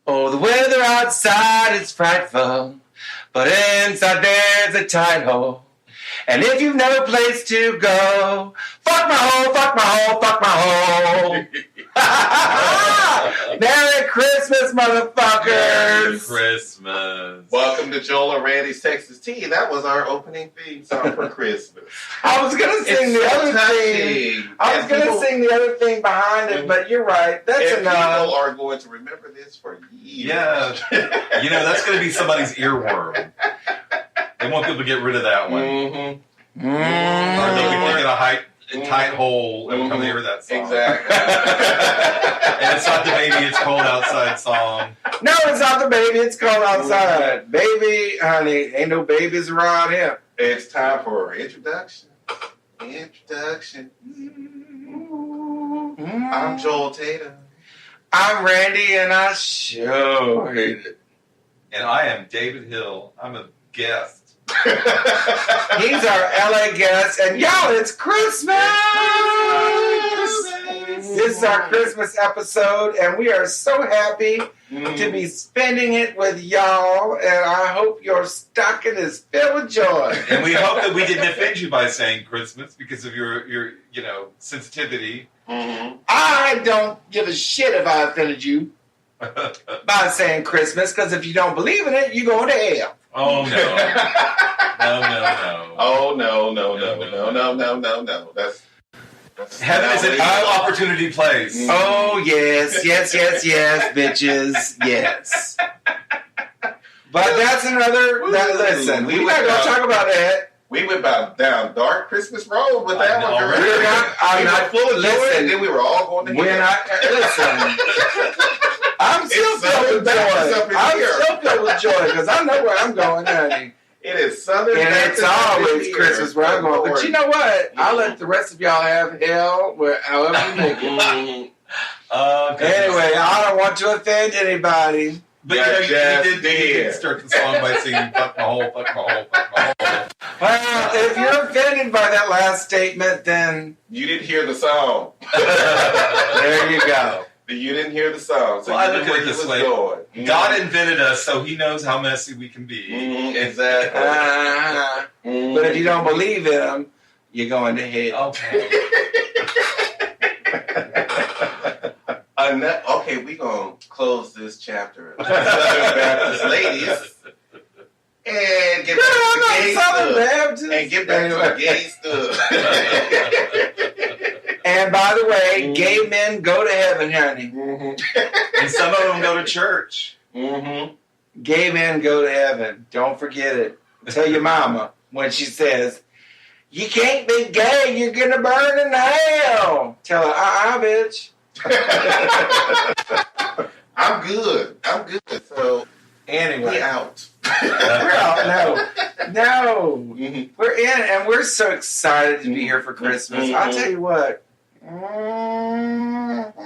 Oh, the weather outside is frightful, but inside there's a tight hole. And if you've no place to go, fuck my hole, fuck my hole, fuck my hole. Merry Christmas, motherfuckers. Merry Christmas. Welcome to Joel and Randy's Texas Tea. That was our opening theme song for Christmas. I was going to sing the other thing. I was going to sing the other thing behind it, but you're right. That's enough. People are going to remember this for years. Yeah. You know, that's going to be somebody's earworm. They want people to get rid of that one. Mm-hmm. Or they'll be thinking a tight hole every time they hear that song. Exactly. And it's not the Baby It's Cold Outside song. No, it's not the baby. It's cold outside. Baby, honey, ain't no babies around here. It's time for introduction. I'm Joel Tatum. I'm Randy, and I sure hate it. And I am David Hill. I'm a guest. He's our LA guest, and y'all, it's Christmas! This is our Christmas episode, and we are so happy to be spending it with y'all, and I hope your stocking is filled with joy. And we hope that we didn't offend you by saying Christmas because of your sensitivity. Mm-hmm. I don't give a shit if I offended you by saying Christmas, because if you don't believe in it, you're going to hell. Oh, no. No. Oh, no. That's Heaven is an equal opportunity place. Oh, yes, bitches, yes. But that's another, listen, we're not going to talk about that. We went down dark Christmas road with that one. I'm not full of joy, and then we were all going to listen. I'm still filled with joy because I know where I'm going, honey. It is Southern and it's always Christmas where I'm going. But you know what? I'll let the rest of y'all have hell however you make it. Anyway, I don't want to offend anybody. But you did start the song by singing fuck my hole, fuck my hole, fuck my hole. Well, if you're offended by that last statement, then you didn't hear the song. There you go. You didn't hear the song. So well, I look at it this way. God invented us, so he knows how messy we can be. Exactly. But if you don't believe in him, you're going to hell. Okay. Okay, we're going to close this chapter of Southern Baptist ladies. And get back to the gay stuff. And by the way, gay men go to heaven, honey. And some of them go to church. Gay men go to heaven. Don't forget it. Tell your mama when she says, you can't be gay, you're going to burn in hell. Tell her, bitch. I'm good. So, anyway. We out. We're out. No. We're in, and we're so excited to be here for Christmas. I'll tell you what.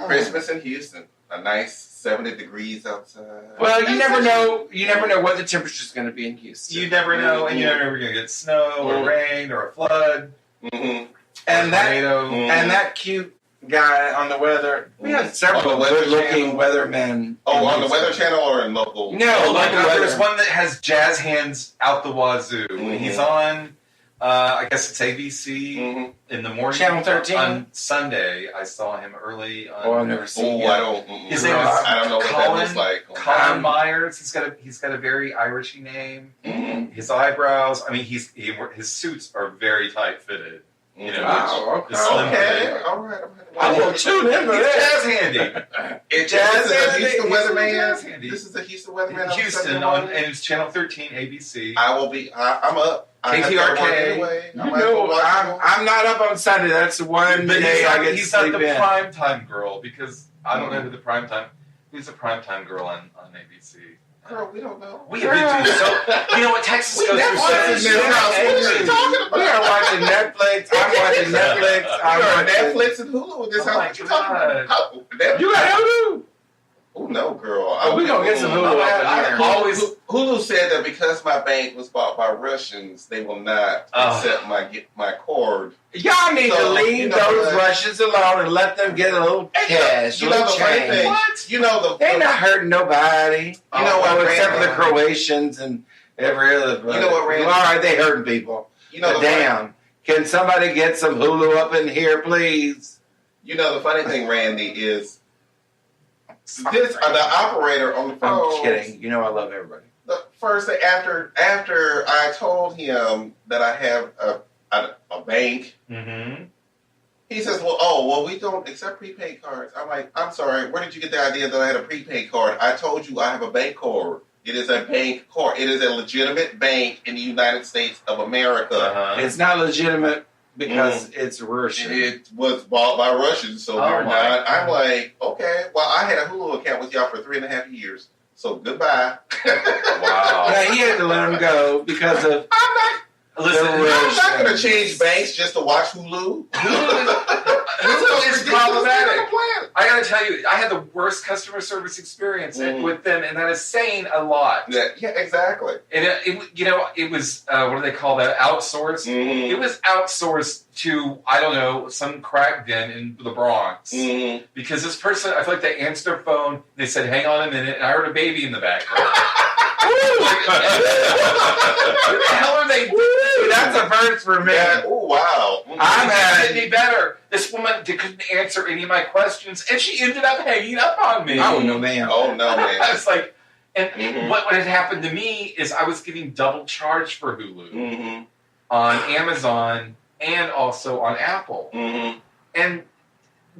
Christmas in Houston. A nice 70 degrees outside. Well, you never know. You never know what the temperature is going to be in Houston. You never know, and you never know if you're going to get snow or rain or a flood. And that cute guy on the weather. We have several good-looking weathermen. Oh, on the Weather Channel or in local? No, there's one that has jazz hands out the wazoo. He's on, I guess it's ABC in the morning. Channel 13. On Sunday, I saw him early. I've never seen him. His name is I don't know what that looks like. Colin Myers. He's got a very Irishy name. His eyebrows. I mean, his suits are very tight fitted. You know, okay. All right. I will tune in for that. Jazz handy. It's a Houston weatherman. This is a Houston weatherman. Houston and it's Channel 13 ABC. I will be. I'm up. KTRK. Anyway. I'm not up on Sunday. That's the one day I get to sleep in. He's not the primetime girl because I don't know who the primetime. Who's the primetime girl on ABC? Girl, we don't know. We have been through so. You know what? Texas goes through so much. What are you talking about? We are watching Netflix. I'm watching Netflix. I'm on Netflix and Hulu in this house. What you talking about? You got Hulu? Oh no, girl. We gonna get some Hulu Oh, up in I- here. Always- Hulu said that because my bank was bought by Russians, they will not accept my cord. Y'all need to So, leave you know those what? Russians alone and let them get a little cash, You know the funny change. thing. What? You know the They're not hurting nobody. You know what, except for the Randy? Croatians and every other. You know what, Randy? Well, all right, they hurting people. You know But the damn, can somebody get some Hulu up in here, please? You know the funny thing, Randy, is this the operator on the phone. I'm kidding. You know I love everybody. The first day after I told him that I have a bank, Mm-hmm. he says, "Well, we don't accept prepaid cards." I'm like, "I'm sorry. Where did you get the idea that I had a prepaid card? I told you I have a bank card. It is a bank card. It is a legitimate bank in the United States of America." Uh-huh. It's not legitimate because it's Russian. It was bought by Russians, so Oh they're my not. God. I'm like, okay. Well, I had a Hulu account with y'all for 3.5 years, so goodbye. Wow. Yeah, he had to let him go because of. Listen, The I'm not going to Russians. change banks just to watch Hulu. Hulu is problematic. Plan. I gotta tell you, I had the worst customer service experience with them, and that is saying a lot. Yeah, exactly. And it was what do they call that? Outsourced. Mm-hmm. It was outsourced to, I don't know, some crack den in the Bronx. Mm-hmm. Because this person, I feel like they answered their phone, they said, "Hang on a minute," and I heard a baby in the background. What the hell are they doing? That's a first for me. Yeah. Oh, wow. I've had- It did me better. This woman couldn't answer any of my questions, and she ended up hanging up on me. Oh no, man. Oh, no, I man. was like, and Mhm. what had happened to me is I was getting double charged for Hulu Mm-hmm. on Amazon and also on Apple. Mm-hmm. And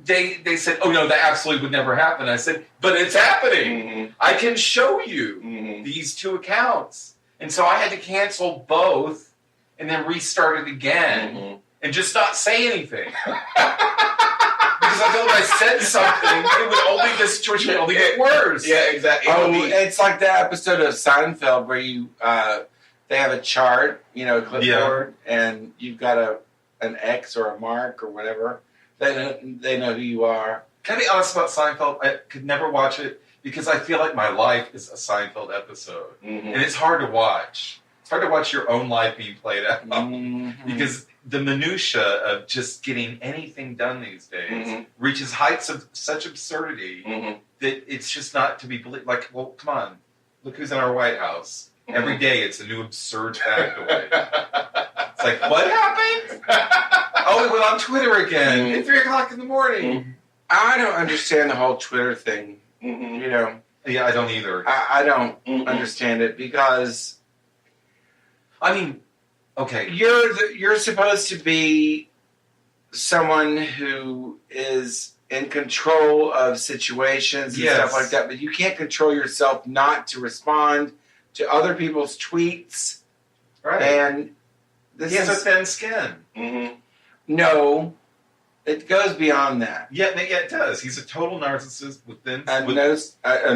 they said, "Oh no, that absolutely would never happen." I said, "But it's happening. Mm-hmm. I can show you Mm-hmm. these two accounts." And so I had to cancel both and then restart it again Mm-hmm. and just not say anything. Because I feel like I said something, it would only, the situation would only get worse. Yeah, exactly. It Oh, would be- it's like that episode of Seinfeld where you they have a chart, a clipboard, and you've got an X or a mark or whatever. They know who you are. Can I be honest about Seinfeld? I could never watch it because I feel like my life is a Seinfeld episode. Mhm. And it's hard to watch. It's hard to watch your own life being played out. Mhm. Because the minutia of just getting anything done these days Mhm. reaches heights of such absurdity Mhm. that it's just not to be believed. Like, well, come on. Look who's in our White House. Every day it's a new absurd factoid. It's like, what happened? Oh, it went on Twitter again Mhm. at 3 o'clock in the morning. I don't understand the whole Twitter thing. Mhm. Yeah, I don't either. I don't Mhm. understand it because I mean, okay. you're supposed to be someone who is in control of situations and Yes. stuff like that, but you can't control yourself not to respond to other people's tweets. Right. And this He has a is thin skin. Mhm. no, it goes beyond that. Yeah, it does. He's a total narcissist with thin He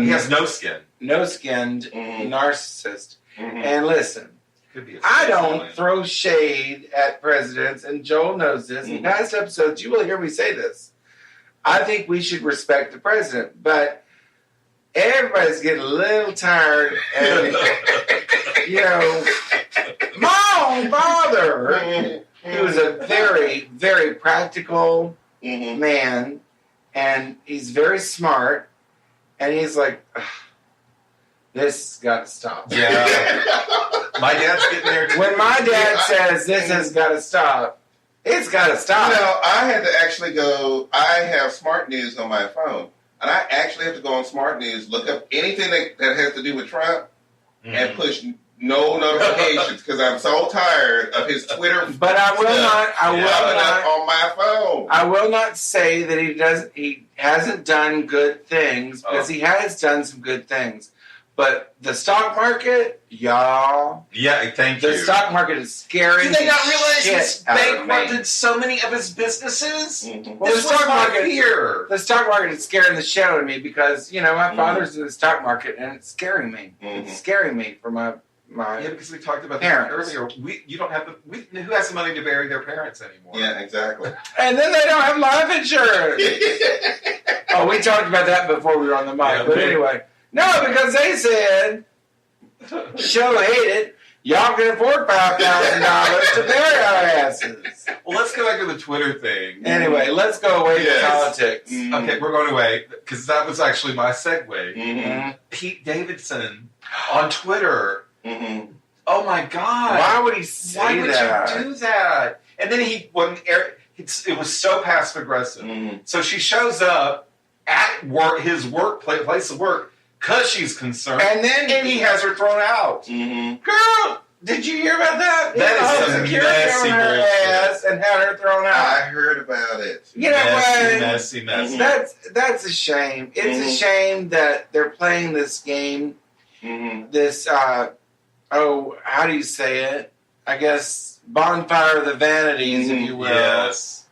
he has no skin. no-skinned Mhm. narcissist. Mhm. And listen, Could be a I skin don't alien. throw shade at presidents, and Joel knows this. In Mhm. past episodes, you will hear me say this. I think we should respect the president, but everybody's getting a little tired, and my own father, Mhm. he was a very, very practical Mhm. man, and he's very smart, and he's like, "Ugh, this has got to stop." Yeah. My dad's getting there too. When my dad says this has got to stop, it's got to stop. I had to actually go. I have Smart News on my phone, and I actually have to go on Smart News, look up anything that has to do with Trump, and push no notifications because I'm so tired of his Twitter. But I will not. I will popping up not. on my phone. I will not say that he hasn't done good things because he has done some good things. But the stock market, y'all, Yeah, thank you. the stock market is scaring. Did they not the realize shit he's out of me. bankrupted so many of his businesses? Mhm. Well, This the was stock my market fear. The stock market is scaring the shit out of me because my Mhm. father's in the stock market and it's scaring me. Mhm. It's scaring me for my. Yeah, because we talked about this Parents. earlier. You don't have who has the money to bury their parents anymore? Yeah, exactly. And then they don't have life insurance. Oh, we talked about that before we were on the mic. Yeah, but okay. anyway, No, because they said, show hated, y'all can afford $5,000 to bury our asses. Well, let's go back to the Twitter thing. Anyway, let's go away Yes. from politics. Okay, we're going away because that was actually my segue. Mm-hmm. Pete Davidson on Twitter. Mm-hmm. Oh my God! Why would he say Why would that? you do that? And then it was so passive aggressive. Mm-hmm. So she shows up at work, his place of work, because she's concerned, And then he has her thrown out. Mm-hmm. girl, did you hear about that? That is Home some security messy on her bullshit. ass and had her thrown out. I heard about it. You know what? Messy. That's a shame. It's a Mhm. shame that they're playing this game. Mm-hmm. This how do you say it? I guess bonfire of the vanities, if you will. Yes.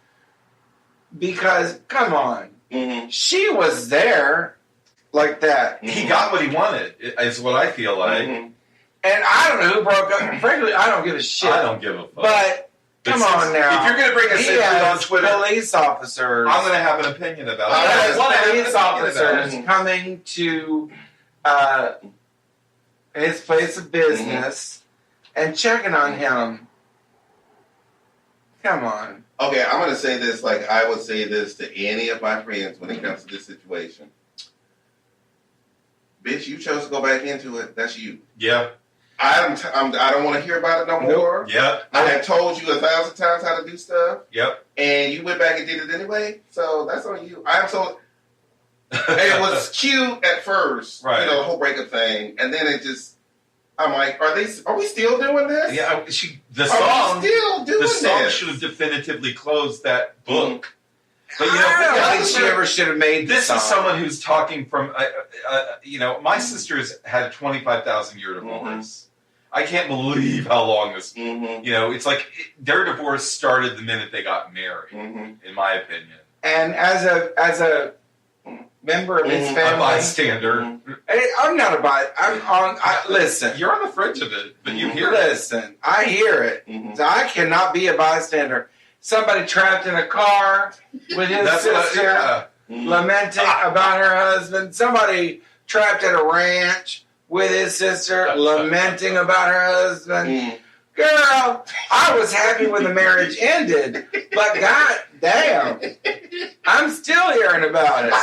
Because come on, Mm-hmm. she was there like that, He got what he wanted, is what I feel like. Mm-hmm. and I don't know who broke up. Frankly, I don't give a shit. I don't give a fuck. But come Since- on now, If you're going to bring us he into it on has Twitter, police officers. I'm going to have an opinion about He it. has I wanna have an police opinion about officers it. coming to his place of business and checking on him. Come on. Okay, I'm going to say this like I would say this to any of my friends when it comes to this situation. Bitch, you chose to go back into it. That's you. Yep. I don't want to hear about it no more. Yep. I have told you 1,000 times how to do stuff, Yep. and you went back and did it anyway. So that's on you. I'm so. And it was cute at first, Right. you know, the whole breakup thing, and then it just. I'm like, are we still doing this? Yeah. The Are song. we still doing The song this? should have definitively closed that book. But you I know, don't think she ever should have made this song. is someone who's talking from. My sister's had a 25,000 year divorce. I can't believe how long this. Mm-hmm. You know, it's like their divorce started the minute they got married. Mm-hmm. In my opinion, And as a member of his Mhm. a family, bystander. I'm not a bi. I'm on. Listen, You're on the fringe of it, but you hear it. listen. I hear it. Mm-hmm. So I cannot be a bystander. Somebody trapped in a car with his That's what. sister, Yeah. lamenting about her husband. Somebody trapped at a ranch with his sister, lamenting about her husband. Mm-hmm. Girl, I was happy when the marriage ended, but god damn, I'm still hearing about it.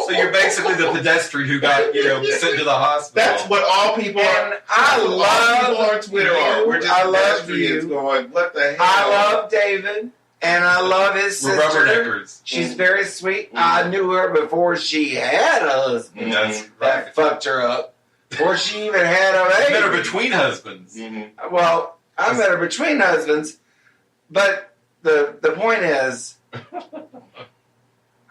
So you're basically the pedestrian who got sent to the hospital. That's what all people are. And I That's what all love people on Twitter are. you. We're just I love pedestrians you. going, what the hell? I love David, and I love his We're sister. rubberneckers. She's very sweet. I knew her before she had a husband That's right. that fucked her up. Before she even had a Met her baby. between husbands. Mm-hmm. Well, I met her between husbands, but the point is,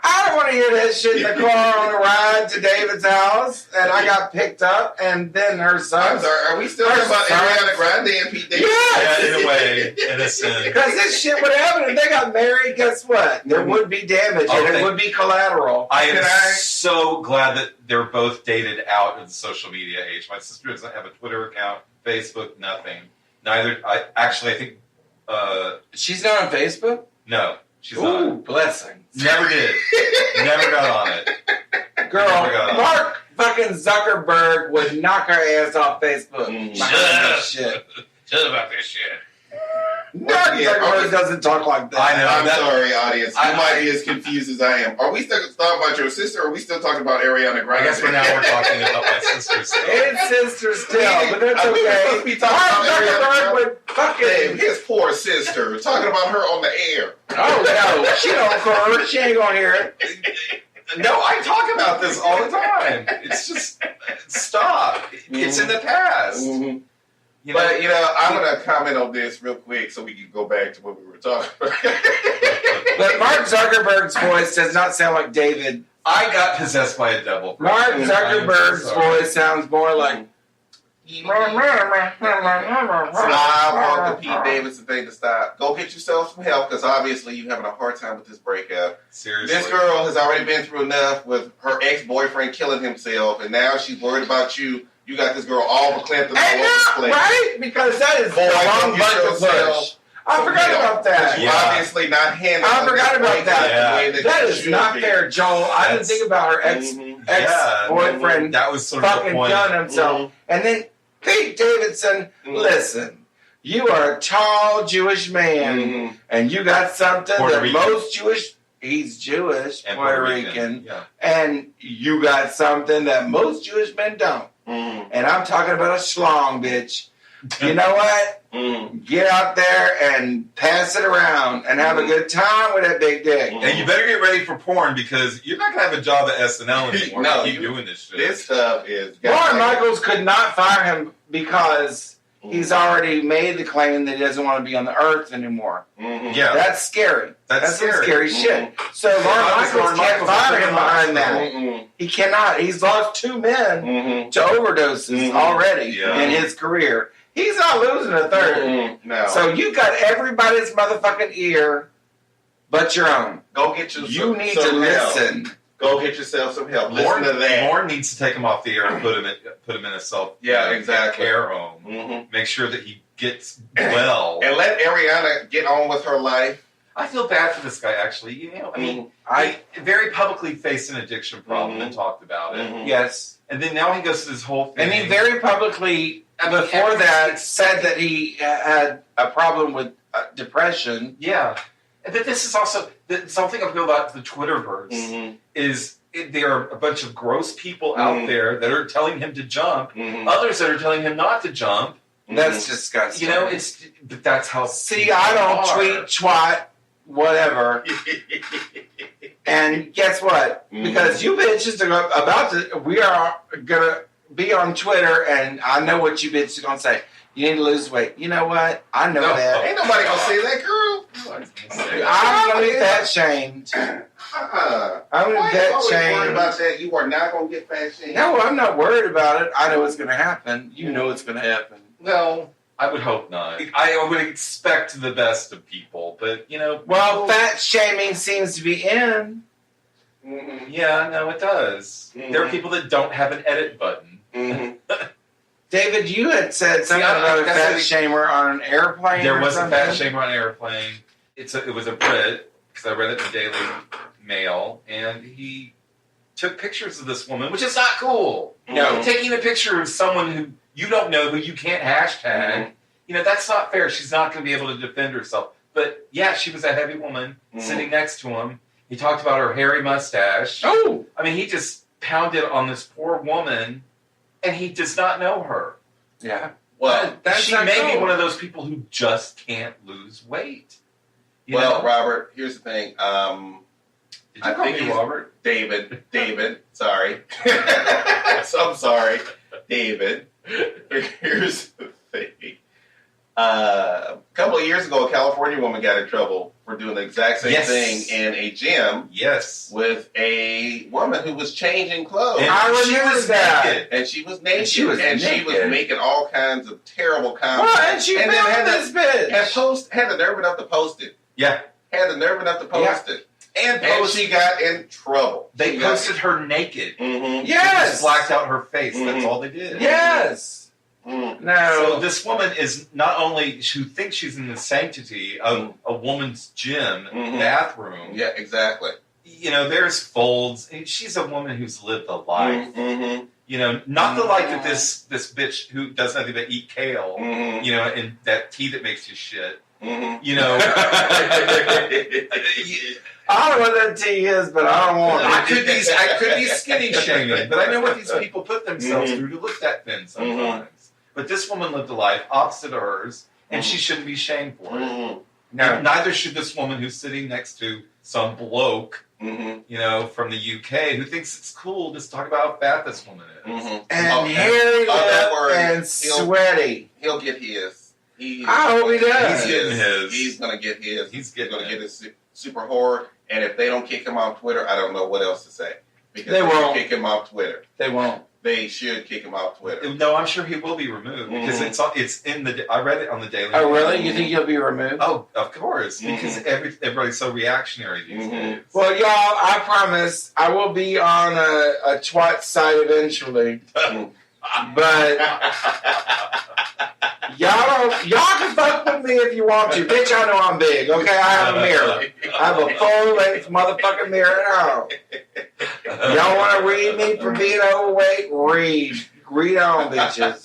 I don't want to hear that shit in the car on the ride to David's house, and I got picked up, and then her son. I'm sorry, are we still talking about Ariana Grande and Pete Davidson? Yes! Yeah, in a way, in a sense. Because this shit would happen if they got married. Guess what? There would be damage, and Okay. it would be collateral. I am Can I- so glad that they're both dated out of the social media age. My sister doesn't have a Twitter account, Facebook, nothing. Neither. I think. She's not on Facebook? No, she's Ooh, not. blessings. Never did. Never got on it. Girl, Never got on. Mark fucking Zuckerberg would knock her ass off Facebook. Mm. Behind Shut that up. shit. Shut about this shit. Mark Yeah, Zuckerberg doesn't talk like that. I know. I'm that- sorry, audience. You I- might be as confused as I am. Are we still talking about your sister, or are we still talking about Ariana Grande? I guess we're talking about my sister's stuff. It's sister still, but that's We were okay. supposed to be talking Mark about Ariana Zuckerberg Grande. would fucking... Dave, his poor sister, talking about her on the air. Oh, no. She don't care. She ain't gonna hear it. No, I talk about this all the time. It's just stop. It's in the past. Mm-hmm. You know, But, I'm going to comment on this real quick so we can go back to what we were talking about. But Mark Zuckerberg's voice does not sound like David. I got possessed by a devil. Mark I am so Zuckerberg's sorry. voice sounds more like... I want the Pete Davidson thing to stop. Go get yourself some help, because obviously you're having a hard time with this breakup. Seriously. This girl has already been through enough with her ex-boyfriend killing himself, and now she's worried about you. You got this girl all verklempt all And over the not, place. right? Because that is Boy, the wrong don't get button to yourself push. I forgot about that. You Yeah. obviously not handling I forgot this about breakup that. the way Yeah. that That you is should not be. fair, Joel. I didn't That's- think about her ex Mhm. ex-boyfriend that was sort of the fucking point. killing himself. And then Pete Davidson, listen, you are a tall Jewish man, and you got something Puerto that Rican. most Jewish, he's Jewish, And Puerto Puerto Rican, Rican, yeah. and you got something that most Jewish men don't. And I'm talking about a schlong, bitch. You know what? Get out there and pass it around and have a good time with that big dick. And you better get ready for porn because you're not going to have a job at SNL anymore. No, Keep doing this shit. This stuff is. Lorne Michaels could not fire him because he's already made the claim that he doesn't want to be on the earth anymore. Yeah. That's scary. That's some scary. scary shit. So Lorne Michaels can't fire him behind that. He cannot. He's lost 2 men to overdoses already in his career. He's not losing a third. No. So you got everybody's motherfucking ear but your own. Go get you. You need to listen. Go get yourself some help. Listen to that. Lauren needs to take him off the air and put him in a self exactly. care home. Make sure that he gets well. And let Ariana get on with her life. I feel bad for this guy, actually. You know, I mean, I very publicly faced an addiction problem and talked about it. Yes. And then now he goes through this whole thing. And he very publicly, before that, said that he had a problem with depression. Yeah. And then this is also something I feel about the Twitterverse is there are a bunch of gross people out there that are telling him to jump, others that are telling him not to jump. That's disgusting. You know, but that's how. See, I don't tweet, twat, whatever. And guess what? Because you bitches are we are gonna be on Twitter, and I know what you bitches are gonna say. You need to lose weight. You know what? I know that. Ain't nobody gonna say that, girl. I'm gonna be fat shamed. I'm gonna be fat shamed. Worried about that? You are not gonna get fat shamed. No, I'm not worried about it. I know what's gonna happen. You know what's gonna happen. Well, I would hope not. I would expect the best of people, but you know. Well, fat shaming seems to be in. Yeah, no, it does. There are people that don't have an edit button. David, you had said something about a fat shamer on an airplane. There was something? a fat shamer on an airplane. It was a Brit, because I read it in the Daily Mail, and he took pictures of this woman, which is not cool. No. Taking a picture of someone who you don't know, who you can't hashtag, you know, that's not fair. She's not going to be able to defend herself. But yeah, she was a heavy woman sitting next to him. He talked about her hairy mustache. Oh! I mean, he just pounded on this poor woman, and he does not know her. Yeah. Well, She may be one of those people who just can't lose weight. You well, know? Robert, here's the thing. Did you I call think me he's- Robert? David, sorry. I'm sorry, David. Here's the thing. A couple of years ago, a California woman got in trouble for doing the exact same thing in a gym Yes. with a woman who was changing clothes. And I she remember was that. naked. And she was naked. And she was naked. making all kinds of terrible comments. Well, and she And then filmed had this bitch. had the nerve enough to post it. Yeah. Had the nerve enough to post it. And She got in trouble. they posted her naked. Mm-hmm. Yes. Just blacked out her face. That's all they did. Yes. Mm. No. So this woman is not only who thinks she's in the sanctity of a woman's gym bathroom. Yeah, exactly. You know, there's folds. And she's a woman who's lived a life. Mm-hmm. You know, not the life of this bitch who does nothing but eat kale. Mm-hmm. You know, and that tea that makes you shit. Mm-hmm. You know, I don't know what that tea is, but I don't want it. I could be skinny shaming, but I know what these people put themselves through to look that thin sometimes. But this woman lived a life opposite of hers, and she shouldn't be shamed for it. Mm-hmm. No. Neither should this woman who's sitting next to some bloke, Mm-hmm. you know, from the UK who thinks it's cool to talk about how fat this woman is. Mm-hmm. And hairy that word, and sweaty. He'll get his. I hope he does. He's getting his. He's gonna get his. He's He's gonna getting get his super horror. And if they don't kick him off Twitter, I don't know what else to say. Because They won't. kick him off Twitter. They won't. They should kick him off Twitter. No, I'm sure he will be removed because it's in the. I read it on the Daily. Oh, Mail. really? You think he'll be removed? Oh, of course, because everybody's so reactionary these days. Well, y'all, I promise I will be on a twat site eventually. But Y'all can fuck with me if you want to. Bitch, I know I'm big, okay? I have a mirror. I have a full-length motherfucking mirror at home. Y'all want to read me for being overweight? Read. Read on, bitches.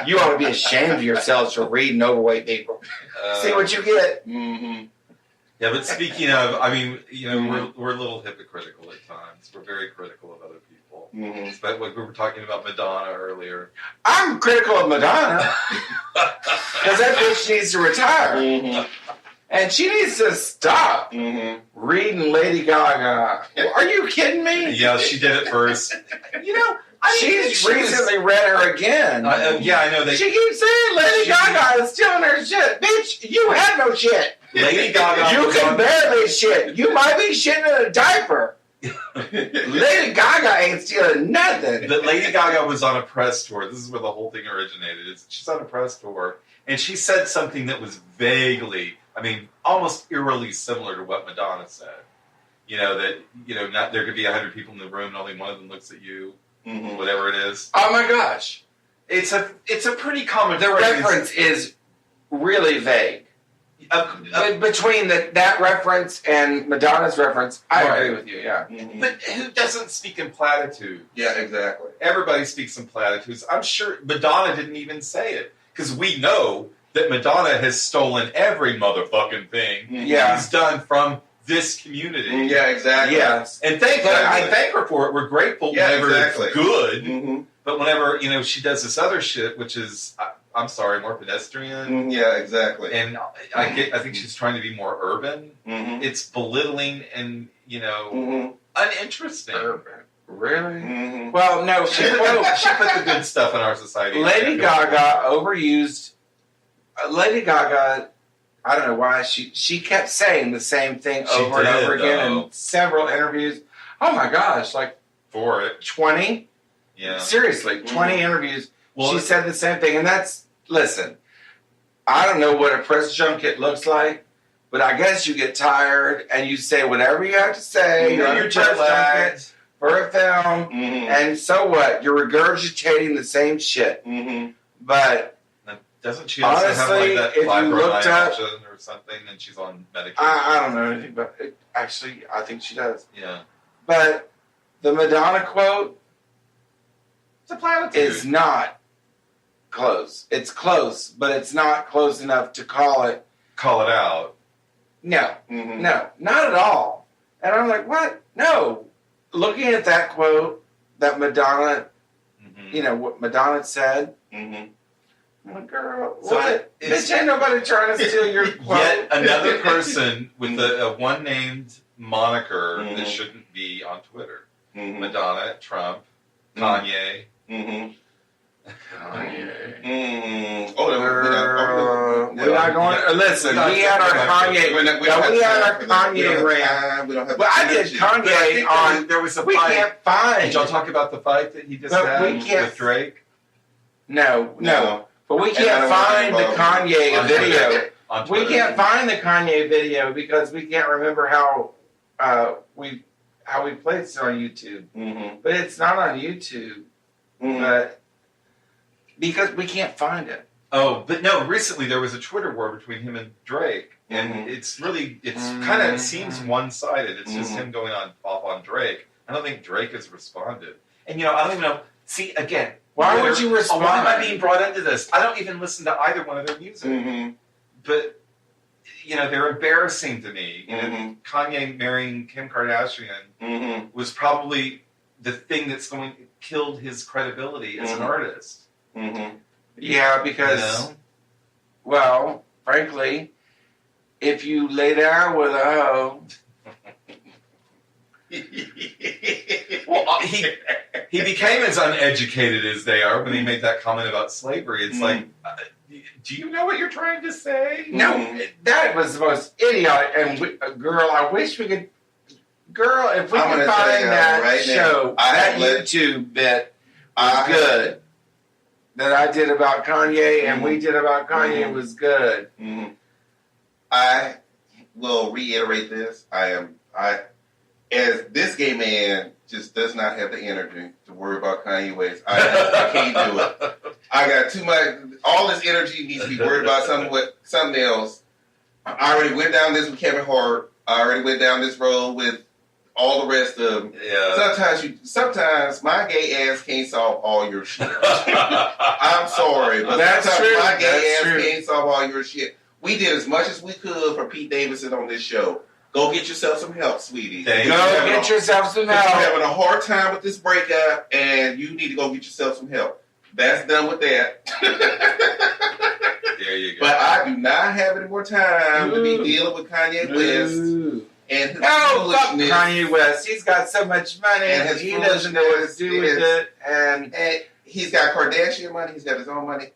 You ought to be ashamed of yourselves for reading overweight people. See what you get. Mm-hmm. Yeah, but speaking of, I mean, you know, Mhm. we're a little hypocritical at times. We're very critical of other people. Mm-hmm. But like we were talking about Madonna earlier. I'm critical of Madonna because that bitch needs to retire. Mm-hmm. And she needs to stop Mm-hmm. reading Lady Gaga. Are you kidding me? Yeah, she did it first. You know, I didn't think She's she was- recently read her again. Yeah, I know. She keeps saying Lady Gaga is stealing her shit. Bitch, you have no shit. Lady Gaga. You was can on- barely shit. You might be shitting in a diaper. Lady Gaga ain't stealing nothing. That Lady Gaga was on a press tour. This is where the whole thing originated. She's on a press tour, and she said something that was vaguely, I mean, almost eerily similar to what Madonna said. You know that not there could be 100 people in the room, and only one of them looks at you. Mm-hmm. Whatever it is, Oh my gosh. it's a pretty common. The phrase. reference is really vague. Between that reference and Madonna's reference, I Right. agree with you, yeah. Mm-hmm. But who doesn't speak in platitude? Yeah, exactly. Everybody speaks in platitudes. I'm sure Madonna didn't even say it because we know that Madonna has stolen every motherfucking thing Yeah. she's done from this community. Mm, yeah, exactly. Yes. And I thank her for it. We're grateful Yeah, whenever exactly. it's good. Mm-hmm. But whenever, she does this other shit, which is, I'm sorry, more pedestrian. Mm, yeah, exactly. And I think she's trying to be more urban. Mm-hmm. It's belittling and, Mm-hmm. uninteresting. Really? Mm-hmm. Well, no, She put the good stuff in our society. Lady Gaga overused. Lady Gaga, I don't know why, she kept saying the same thing She over and did, over again though. in several interviews. Oh my gosh, like For it. 20? Yeah. Seriously, 20 interviews. Well, She said the same thing. And listen, I don't know what a press junket looks like, but I guess you get tired and you say whatever you have to say. You're on you're a press jet lagged. junket for a film. Mm-hmm. And so what? You're regurgitating the same shit. Mm-hmm. But Doesn't she also Honestly, have like if that you looked up- fibromyalgia or something, and she's on medication? I don't know anything about it. Actually, I think she does. Yeah, But the Madonna quote it's a platitude. is not close. It's close, but it's not close enough to call it. Call it out. No, Mm-hmm. no, not at all. And I'm like, what? No. Looking at that quote that Madonna, Mhm. what Madonna said, Mm-hmm. I'm like, girl, So what? it's- Bitch, ain't nobody trying to steal your quote. Yet another person with a one named moniker that Mhm. shouldn't be on Twitter. Mm-hmm. Madonna, Trump, Mhm. Kanye. Mm-hmm. Kanye. Mm-hmm. Oh, We're not going. Listen, we had our Kanye. We had our Kanye rant. We don't have Well, I did energy. But I Kanye think on. there was a We fight. can't find. Did y'all talk about the fight that he just But had we can't- with Drake No. But we And I can't don't wanna find the get involved. Kanye On video. Twitter. on We Twitter? can't find the Kanye video because we can't remember how we placed it on YouTube. Mm-hmm. But it's not on YouTube. Mm-hmm. But because we can't find it. Oh, but no, recently there was a Twitter war between him and Drake. And Mhm. it's kind Mhm. of seems one-sided. It's just Mhm. him going off on Drake. I don't think Drake has responded. And I don't even know. See, again, Why would you respond? Why am I being brought into this? I don't even listen to either one of their music. Mm-hmm. But they're embarrassing to me. Mhm. Kanye marrying Kim Kardashian Mm-hmm. was probably the thing that's killed his credibility as an Mhm. artist. Mm-hmm. Yeah, You because, know? well, frankly, if you lay down with a hoe, Well, he became as uneducated as they are when he made that comment about slavery. It's Mhm. like, do you know what you're trying to say? no, Mhm. that was the most idiotic. And girl, I wish we could. Girl, if we I'm could gonna tell find you that right now, show, I that have let- YouTube bit was good. That I did about Kanye and we did about Kanye Mhm. was good. Mm-hmm. I will reiterate this. As this gay man just does not have the energy to worry about Kanye West. I can't do it. I got too much. All this energy needs to be worried about something else. I already went down this with Kevin Hart. I already went down this road with all the rest of them. Yeah. Sometimes my gay ass can't solve all your shit. I'm sorry, but That's sometimes true. my gay That's ass true. can't solve all your shit. We did as much as we could for Pete Davidson on this show. Go get yourself some help, sweetie. Thank Go you. get yourself some You're help. having a hard time with this breakup, and you need to go get yourself some help. That's done with that. There you go. But I do not have any more time to be dealing with Kanye West Ooh. and his Oh, fuck foolishness. Kanye West. He's got so much money And and his he doesn't know what to do with foolishness it. And And he's got Kardashian money. He's got his own money.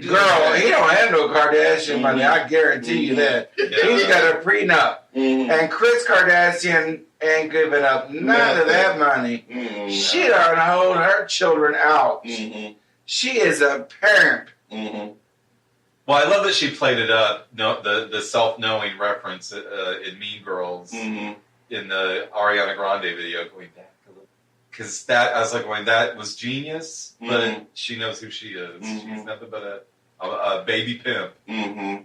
girl, he don't have no Kardashian money. I guarantee you that. He's got a prenup. Mhm. And Kris Kardashian ain't giving up none of that money. Mhm. She done hold her children out. Mhm. She is a parent. Mhm. Well, I love that she played it up. No, the self-knowing reference in Mean Girls Mhm. in the Ariana Grande video, going back because that I was like, going, that was genius. But Mhm. she knows who she is. Mhm. She's nothing but a baby pimp. Mhm.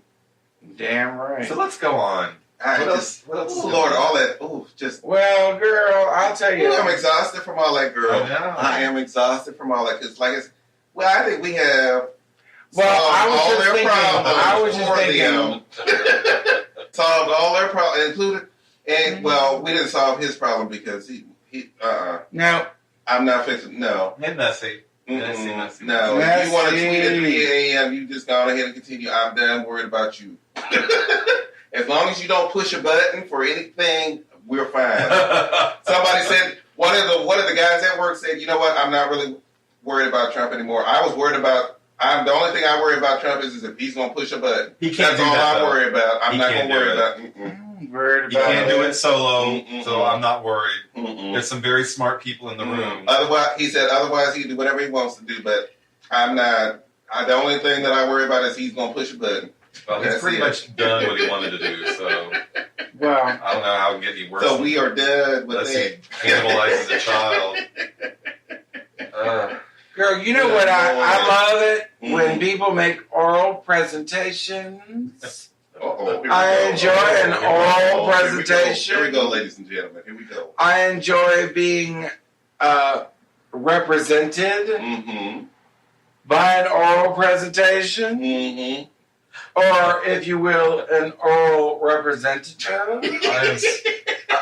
Damn right. So let's go on. I What just, else? What else? oh Lord, all that. Oh, just. Well, girl, I'll tell you. I'm exhausted from all that, girl. I know. I am exhausted from all that because, I think we have. Well, I was solved all just their thinking. problems I was just for thinking. them. Solved all their problems, included. And well, we didn't solve his problem because he. No, I'm not fixing. No. And messy. Messy, Mm-mm. messy. No, if you want to Messy. tweet at 3 a.m., you just go ahead and continue. I'm done worried about you. As long as you don't push a button for anything, we're fine. Somebody said, one of the guys at work said, you know what, I'm not really worried about Trump anymore. I was worried about, the only thing I worry about Trump is if he's going to push a button. He can't That's do all that, I'm though. worried about. I'm He not can't going to worry do about I'm worried You about can't do it solo, Mm-mm. so I'm not worried. Mm-mm. There's some very smart people in the room. Otherwise, he said, he can do whatever he wants to do, but I'm not. The only thing that I worry about is he's going to push a button. Well, he's That's pretty it. much done what he wanted to do, so Well, I don't know how it can get any worse. So we are done with Unless that. he cannibalizes a child. girl, you know what? I love it when Mhm. people make oral presentations. Uh-oh. Here we I go. enjoy an Here we oral go. presentation. Here we go, ladies and gentlemen. Here we go. I enjoy being represented Mm-hmm. by an oral presentation, Mm-hmm. or if you will, an oral representative.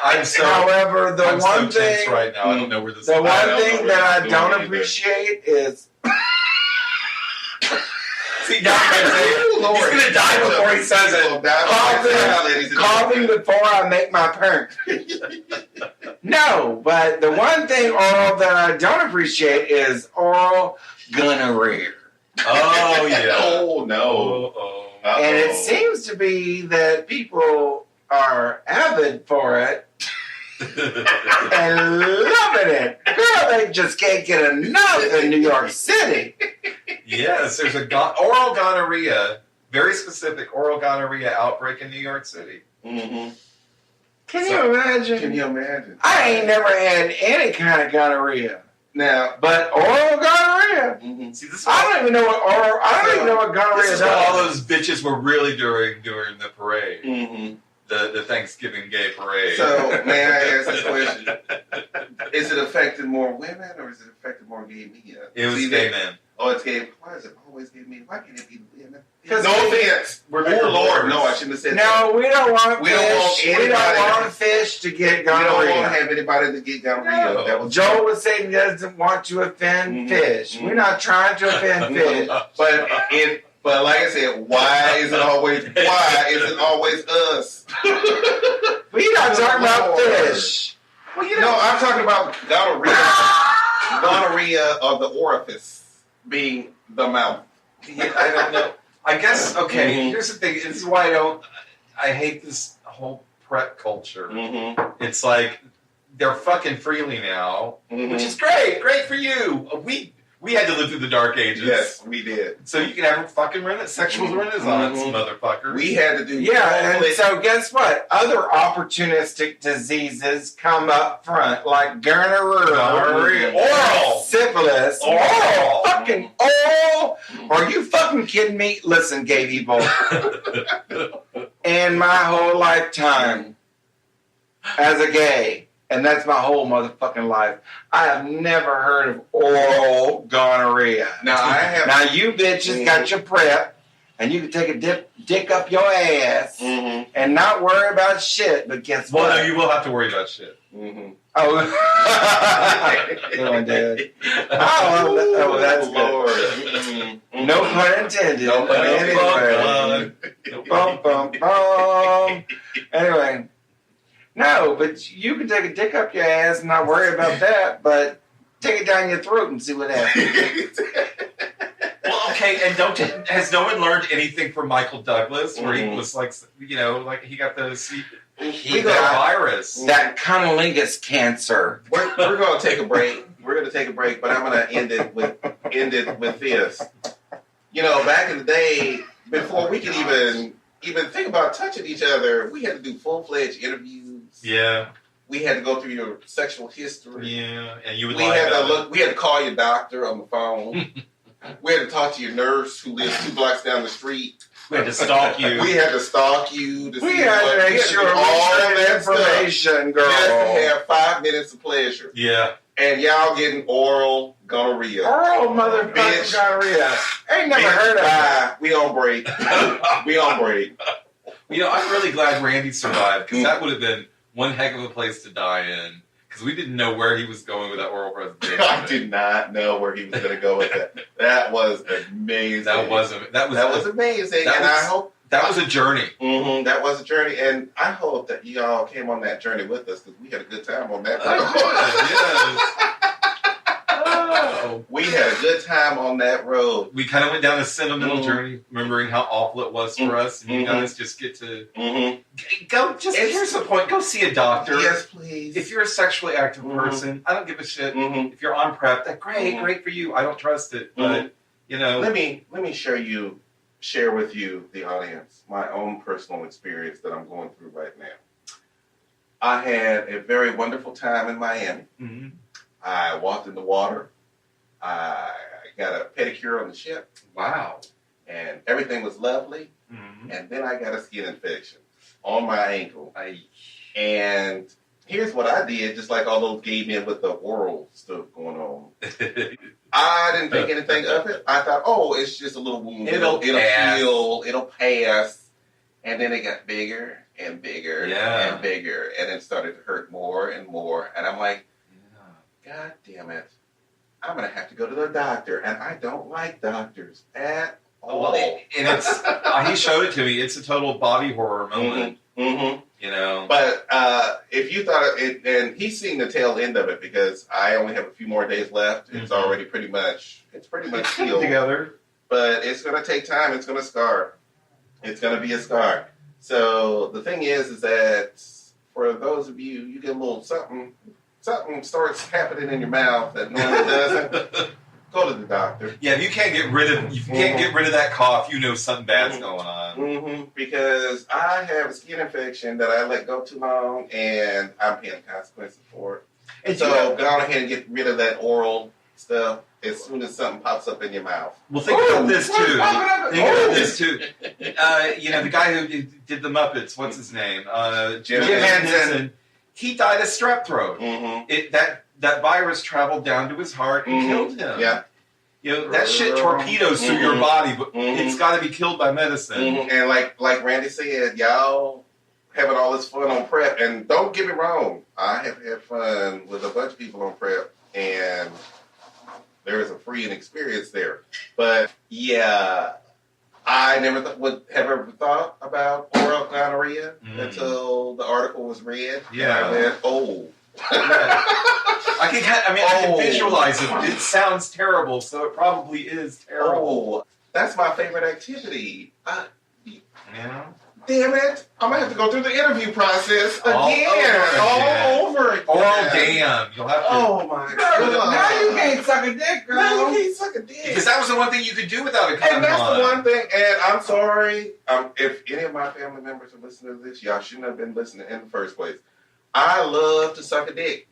I'm so, However, the I'm one so tense thing, right now. I don't know where this the is. one I don't thing know that where I it's don't going either. appreciate is See, now I'm Ooh, Lord. he's going to die before he says He's it. gonna die Call before he says them- it, ladies and coughing gentlemen. before I make my perk. No, but the one thing oral that I don't appreciate is oral gonorrhea. Oh, yeah. Oh, no. Oh, Uh-oh. And it seems to be that people are avid for it oh. and loving it. Girl, they just can't get enough in New York City. Yes, there's a oral gonorrhea, very specific oral gonorrhea outbreak in New York City. Mm-hmm. Can So- you imagine? Can you imagine? I ain't never had any kind of gonorrhea, Now, but oral gonorrhea. mhm. See, this is I don't even know what oral. I don't even know what gonorrhea this is. is what all those bitches were really doing during the parade, Mhm. the Thanksgiving gay parade. So, may I ask this question? Is it affecting more women or is it affecting more gay men? It was See, gay they- men. Oh, it's gay. Why is it always gay men? Why can't it be women? 'Cause No we- offense. We're bigger Oh, Lord, boys. no, I shouldn't have said that. No, we don't want We fish. don't want We don't anybody- want fish to get We don't want to gonorrhea. have anybody to get gonorrhea. No. That was Joel was saying he doesn't want to offend Mhm. fish. We're not trying to offend fish. But like I said, why is it always us? We're not talking about Lord. fish. Well, no, I'm talking about gonorrhea of the orifice being the mouth. Yeah, I don't know. I guess, okay, Mhm. here's the thing. This is why I hate this whole prep culture. Mm-hmm. It's like, they're fucking freely now, Mm-hmm. which is great for you. We had to live through the dark ages. Yes, we did. So you can have a fucking sexual renaissance, Mhm. motherfucker. We had to do Yeah, and complete- so guess what? Other opportunistic diseases come up front, like gonorrhea, Oral. syphilis, Oral. fucking oral you kidding me? Listen, gay people. In my whole lifetime as a gay, and that's my whole motherfucking life, I have never heard of oral gonorrhea. Now I have. Now you bitches got your PrEP, and you can take a dick up your ass Mm-hmm. and not worry about shit. But guess Well, what? no, you will have to worry about shit. Mm-hmm. Oh, good one, Dad. Oh, that's good. Lord. Mm-hmm. No pun intended. No pun Anyway. intended. Bum, bum, bum. Anyway. No, but you can take a dick up your ass and not worry about that, but take it down your throat and see what happens. Well, okay, and has no one learned anything from Michael Douglas, where he was like, like he got the He got got virus. that cunnilingus cancer. We're going to take a break. We're going to take a break, but I'm going to end it with this. You know, back in the day, before we could even think about touching each other, we had to do full-fledged interviews. Yeah, We had to go through your sexual history. yeah, and you would We lie had to about it. We had to call your doctor on the phone. We had to talk to your nurse who lives 2 blocks down the street. We had to stalk you. We had to stalk you to We see had to what- make sure we all shared that stuff information, girl. just to have 5 minutes of pleasure. Yeah. And y'all getting oral gonorrhea. Oh, motherfucking Bitch. gonorrhea. Ain't never Bitch, heard of that. bye. We on break. We on break. I'm really glad Randy survived, because that would have been one heck of a place to die in, because we didn't know where he was going with that oral presentation. I did not know where he was going to go with that. That was amazing. That was amazing. that And was- I hope that was a journey. that was a journey. And I hope that y'all came on that journey with us, because we had a good time on that. Oh, We had a good time on that road. we kind of went down a sentimental journey, remembering how awful it was for us, and you guys just get to go. Just here's the point: go see a doctor. Yes, please. If you're a sexually active person, I don't give a shit. If you're on PrEP, that's great, great for you. I don't trust it, but let me share with you, the audience, my own personal experience that I'm going through right now. I had a very wonderful time in Miami. Mhm. I walked in the water. I got a pedicure on the ship, Wow. and everything was lovely. Mhm. And then I got a skin infection on my ankle. And here's what I did, just like all those gay men with the oral stuff going on. I didn't think anything of it. I thought, oh, it's just a little wound. It'll pass. heal. It'll pass. And then it got bigger and bigger and bigger. And it started to hurt more and more. And I'm like, God damn it. I'm going to have to go to the doctor. And I don't like doctors at all. Well, and it's he showed it to me. It's a total body horror moment. Mm-hmm. You know. But if you thought it, and he's seen the tail end of it, because I only have a few more days left. It's already pretty much healed. Together. But it's going to take time. It's going to scar. It's going to be a scar. So the thing is that for those of you, you get a little something starts happening in your mouth that normally doesn't. Go to the doctor. Yeah, if you can't get rid of that cough, you know something bad's going on. Because I have a skin infection that I let go too long, and I'm paying the consequences for it. And so go on ahead and get rid of that oral stuff as soon as something pops up in your mouth. Well, think about this too. The guy who did the Muppets, what's his name? Jim Henson. He died of strep throat. That virus traveled down to his heart and killed him. Yeah. That shit torpedoes through your body, but it's got to be killed by medicine. And like Randy said, y'all having all this fun on PrEP, and don't get me wrong, I have had fun with a bunch of people on PrEP, and there is a freeing experience there. But yeah, I never would have ever thought about oral gonorrhea until the article was read. Yeah. And I went, oh. I can visualize it. It sounds terrible, so it probably is terrible. Oh, that's my favorite activity. Yeah. Damn it! I'm gonna have to go through the interview process All over again. Oral damn. You'll have to. Oh my god! Now you can't suck a dick, girl. Now you can't suck a dick. Because that was the one thing you could do without a condom And that's on. the one thing. And I'm sorry, if any of my family members are listening to this, y'all shouldn't have been listening in the first place. I love to suck a dick.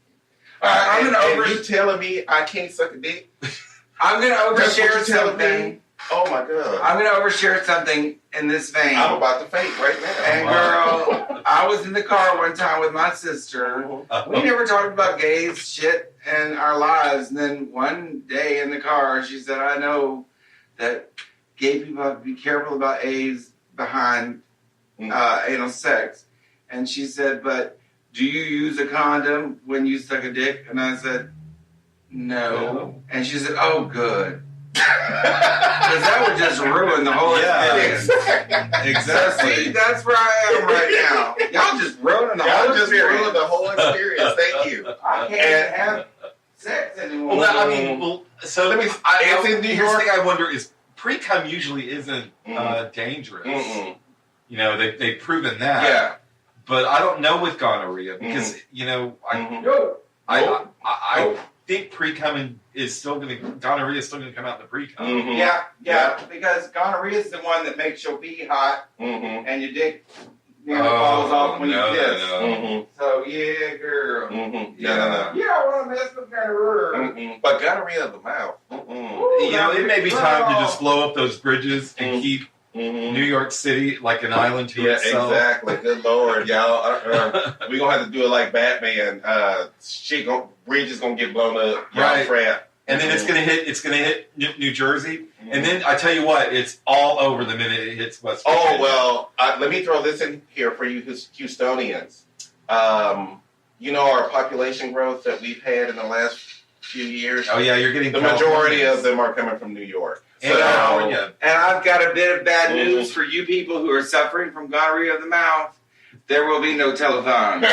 I'm gonna and you telling me I can't suck a dick? I'm gonna That's what overshare you're telling something. me? Oh my god. I'm going to overshare something in this vein. I'm about to faint right now. And girl, I was in the car one time with my sister. We never talked about gays shit in our lives. And then one day in the car, she said, I know that gay people have to be careful about A's behind anal sex. And she said, but do you use a condom when you suck a dick? And I said, no. And she said, oh, good. Because that would just ruin the whole experience. Exactly. See, that's where I am right now. Y'all just ruining the whole Y'all just experience. ruined the whole experience. Thank you. I can't have sex anymore. Well, I mean, so Let me- it's in New here's York. the thing I wonder is pre-cum usually isn't dangerous. Mm-mm. You know, they've proven that. Yeah. But I don't know with gonorrhea because, you know, No. I think pre-cum is still going to, gonorrhea is still going to come out in the pre-cum. Mhm. Yeah, because gonorrhea is the one that makes your pee hot Mhm. and your dick falls off when you piss. Mhm. So, yeah, girl. Mhm. Yeah. You don't want to mess with gonorrhea. Mhm. But gonorrhea of the mouth. You know, it may be time to just blow up those bridges and keep Mhm. New York City like an island to Yeah, itself. exactly. Good Lord, y'all. We're going to have to do it like Batman. Bridge is going to get blown up. Y'all Right. frat. And then it's gonna hit New Jersey, and then I tell you what, it's all over the minute it hits West Oh, Virginia. well, let me throw this in here for you Houstonians. You know our population growth that we've had in the last few years? Oh yeah, you're getting The majority Californians. of them are coming from New York. And California. And I've got a bit of bad news for you people who are suffering from gonorrhea of the mouth. There will be no telethon.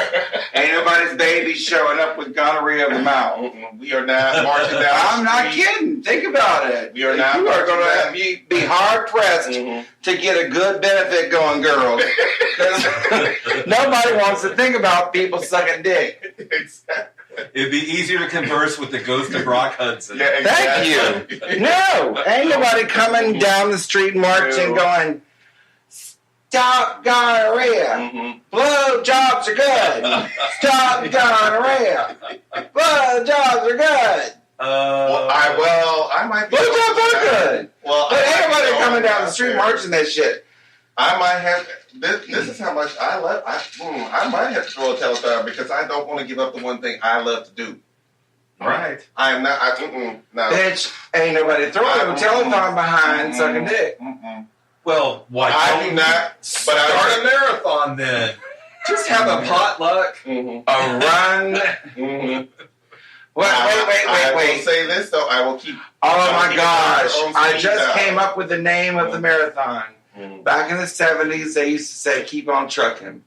Ain't nobody's baby showing up with gonorrhea of the mouth. We are not marching down the I'm not street. kidding. Think about it. We are not You are going marching to be hard pressed Mhm. to get a good benefit going, girls. 'Cause nobody wants to think about people sucking dick. Exactly. It'd be easier to converse with the ghost of Brock Hudson. Yeah, Thank exactly. you. No, ain't nobody coming down the street marching going, stop gonorrhea. Mhm. Blow jobs are good. Stop gonorrhea. Blow jobs are good. I might be. Blow jobs are good. Well, But I ain't might be nobody going coming down the street there. marching that shit. I might have. This is how much I love. I might have to throw a telethon because I don't want to give up the one thing I love to do. Right. I am not. No. Bitch, ain't nobody throwing a telethon behind sucking dick. Mm-mm. Well, why I don't do you not. But start I. a marathon then? Just have a potluck. Mhm. A run. Mhm. Wait. I will say this though. I will keep. Oh my Keep gosh. your own I speed just down. came up with the name of the marathon. Mhm. Back in the 70s, they used to say, keep on trucking.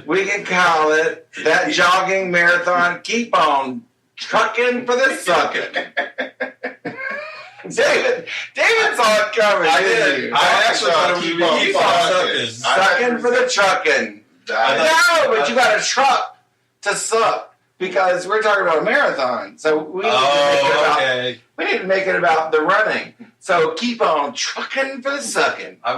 We can call it that jogging marathon, keep on trucking for the sucking. David saw it coming. I didn't did. you? I actually thought it was Keep going to on be keep on sucking. sucking. Sucking for the trucking. No, but you got a truck to suck because we're talking about a marathon. So we need, Oh, okay. we need to make it about the running. So keep on trucking for the sucking. I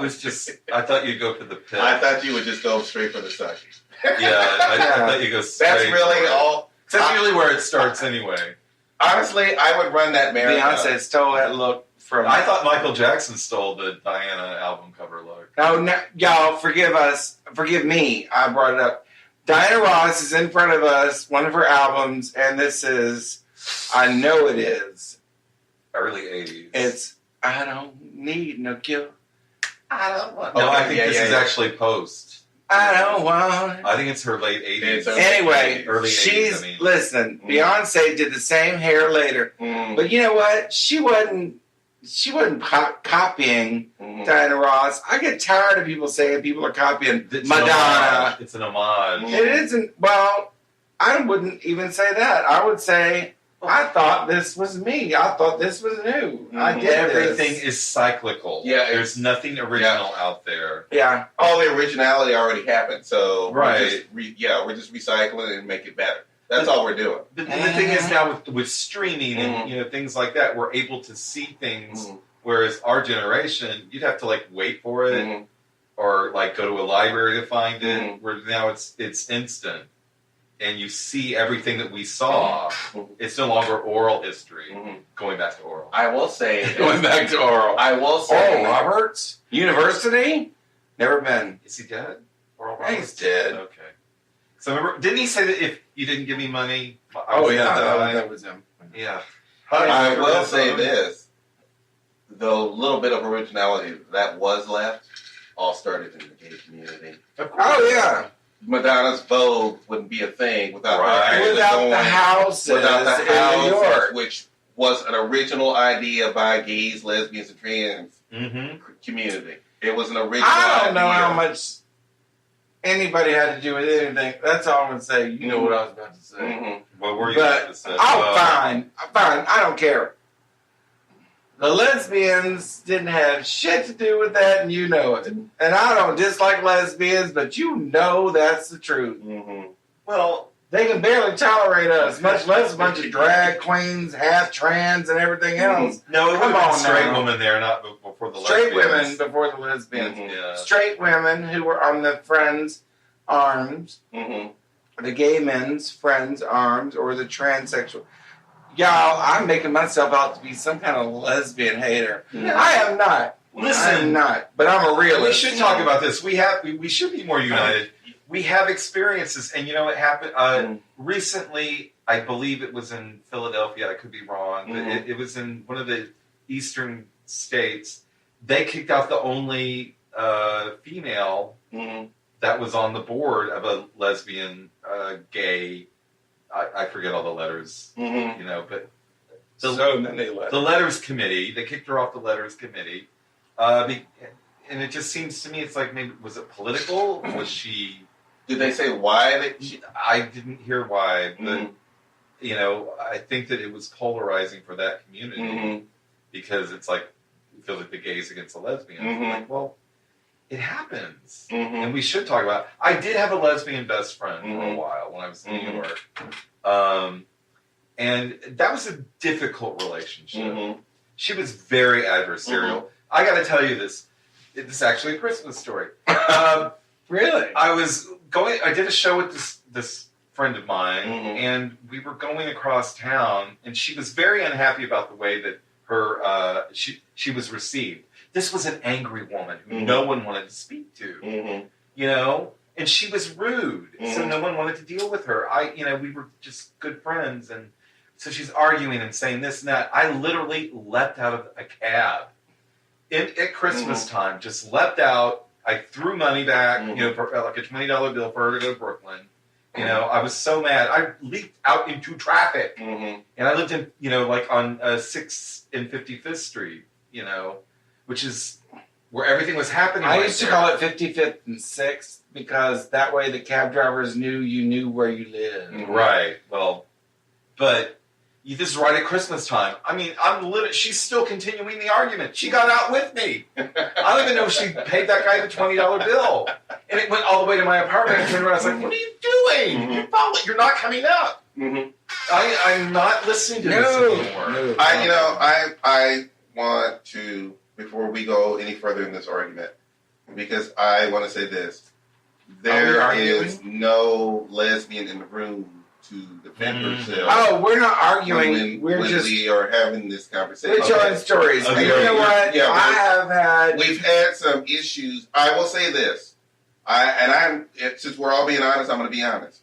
thought you'd go for the pit. I thought you would just go straight for the sucking. I thought you'd go straight. That's really for it. all. That's usually where it starts anyway. Honestly, I would run that marathon. Beyonce stole that look from. I thought Michael Jackson stole the Diana album cover look. No, y'all, forgive us. Forgive me. I brought it up. Diana Ross is in front of us, one of her albums, and this is, I know it is. Early 80s. It's, I don't need no cure. I don't want No, Okay, I think yeah, this yeah, is yeah. actually post. I don't want. I think it's her late 80s. It's her- Anyway, Early 80s, she's, I mean. listen, Beyonce did the same hair later. Mm, But you know what? She wasn't copying mhm. Diana Ross. I get tired of people saying people are copying It's Madonna. An homage. It's an homage. Mm. It isn't. Well, I wouldn't even say that. I would say I thought this was me. I thought this was new. I did Everything this. is cyclical. Yeah, There's nothing original out there. Yeah. All the originality already happened, so Right. we're just recycling it and make it better. That's all we're doing. But the thing is now with streaming and Mhm. things like that, we're able to see things. Mhm. Whereas our generation, you'd have to wait for it Mhm. or go to a library to find it. Mhm. Where now it's instant. and you see everything that we saw, it's no longer oral history. Going back to oral. I will say, Going back to oral. I will say, Oral Roberts? University, never been. Is he dead? Oral Yeah, he's Roberts? dead. Okay. So remember, didn't he say that if you didn't give me money, I Oh, was yeah, gonna die? that was him. Yeah. I will say this. The little bit of originality that was left all started in the gay community. Oh, yeah. Madonna's Vogue wouldn't be a thing without her Right. actually Without going- the houses without the in New houses, York. which was an original idea by gays, lesbians, and trans Mm-hmm. community. It was an original I don't know idea. how much anybody had to do with anything. That's all I'm going to say. You know what I was about to say. Mhm. What were you But about to say? I'm fine. I'm fine. I don't care. The lesbians didn't have shit to do with that, and you know it. And I don't dislike lesbians, but you know that's the truth. Mhm. Well, They can barely tolerate us, much less a bunch of drag queens, half trans, and everything else. no, it would Come have been on straight now. women there, not before the Straight women lesbians. before the lesbians. Mhm. Yeah. Straight women who were on the friends' arms, Mhm. the gay men's friends' arms, or the transsexual. Y'all, I'm making myself out to be some kind of lesbian hater. Yeah. I am not. Listen. I'm not. But I'm a We realist. should talk about this. We should be more united. We have experiences, and you know what happened recently. I believe it was in Philadelphia. I could be wrong, but Mhm. it was in one of the eastern states. They kicked out the only female Mhm. that was on the board of a lesbian, gay. I forget all the letters, Mhm. you know, but So many letters. the letters committee. They kicked her off the letters committee, and it just seems to me it's like maybe was it political? Was she? Did they say why they? I didn't hear why, but Mhm. you know, I think that it was polarizing for that community Mhm. because it's like you feel like the gays against the lesbians. Mhm. Like, well, it happens, Mhm. and we should talk about it. I did have a lesbian best friend for a Mhm. while when I was in Mhm. New York, and that was a difficult relationship. Mhm. She was very adversarial. I got to tell you this. This is actually a Christmas story. Really? I did a show with this friend of mine, Mhm. and we were going across town, and she was very unhappy about the way that her she was received. This was an angry woman who Mhm. no one wanted to speak to, Mhm. you know, and she was rude, so Mhm. no one wanted to deal with her. We were just good friends, and so she's arguing and saying this and that. I literally leapt out of a cab at Christmas time, just leapt out. I threw money back, you know, for like a $20 bill for her to go to Brooklyn. You know, I was so mad. I leaped out into traffic, Mhm. and I lived in, you know, like on 6th and 55th Street, you know, which is where everything was happening. I right used to there. call it 55th and 6th because that way the cab drivers knew you knew where you lived. Mhm. Right. Well, but this is right at Christmas time. I mean, she's still continuing the argument. She got out with me. I don't even know if she paid that guy the $20 bill. And it went all the way to my apartment. And I turned around, I was like, what are you doing? Mhm. You're not coming up. Mhm. I'm not listening to this anymore. No. I want to, before we go any further in this argument, because I want to say this: there arguing? is no lesbian in the room to defend herself. Oh, we're not arguing. when we're just we are having this conversation. we're telling stories. Okay. And you know what? Yeah, I have had. We've had some issues. I will say this, since we're all being honest, I'm going to be honest.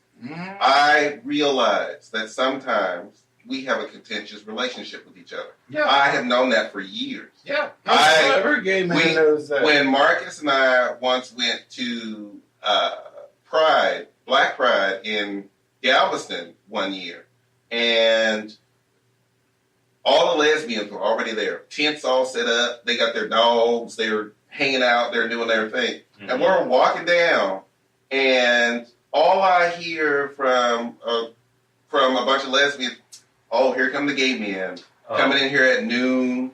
I realize that sometimes we have a contentious relationship with each other. Yeah. I have known that for years. Yeah. Every gay man we- knows that. When Marcus and I once went to Black Pride in Galveston one year, and all the lesbians were already there. Tents all set up. They got their dogs. They're hanging out. They're doing their thing. And we're walking down, and all I hear from a bunch of lesbians, oh, here come the gay men coming in here at noon,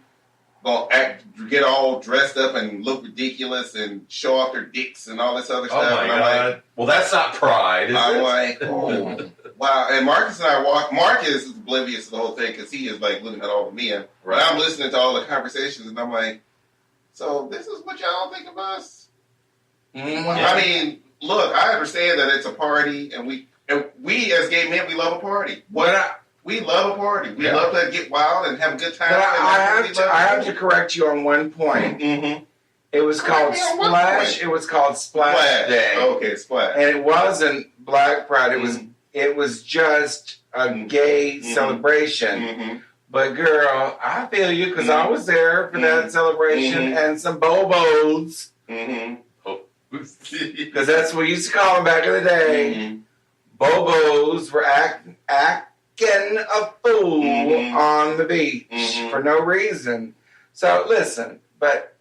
gonna get all dressed up and look ridiculous and show off their dicks and all this other Oh stuff. my and I'm God. like, Well, that's not pride, is I'm it? like, oh, wow. And Marcus and I walk. Marcus is oblivious to the whole thing because he is like looking at all the men. Right. And I'm listening to all the conversations, and I'm like, so this is what y'all think of us? Mhm. I mean, look, I understand that it's a party, and And we, as gay men, we love a party. We love a party. We Yeah. love to get wild and have a good time. But and I have to correct you on one point. Mm-hmm. It was called Yeah, one Splash. point. It was called Splash Day, Okay, Splash. and it wasn't Black Pride. It was Mhm. it was just a gay Mhm. celebration. Mm-hmm. But girl, I feel you because I was there for that Mhm. celebration Mhm. and some bobos Mm-hmm. because that's what we used to call them back in the day. Mm-hmm. Bobos were acting a fool Mhm. on the beach Mhm. for no reason. So listen, but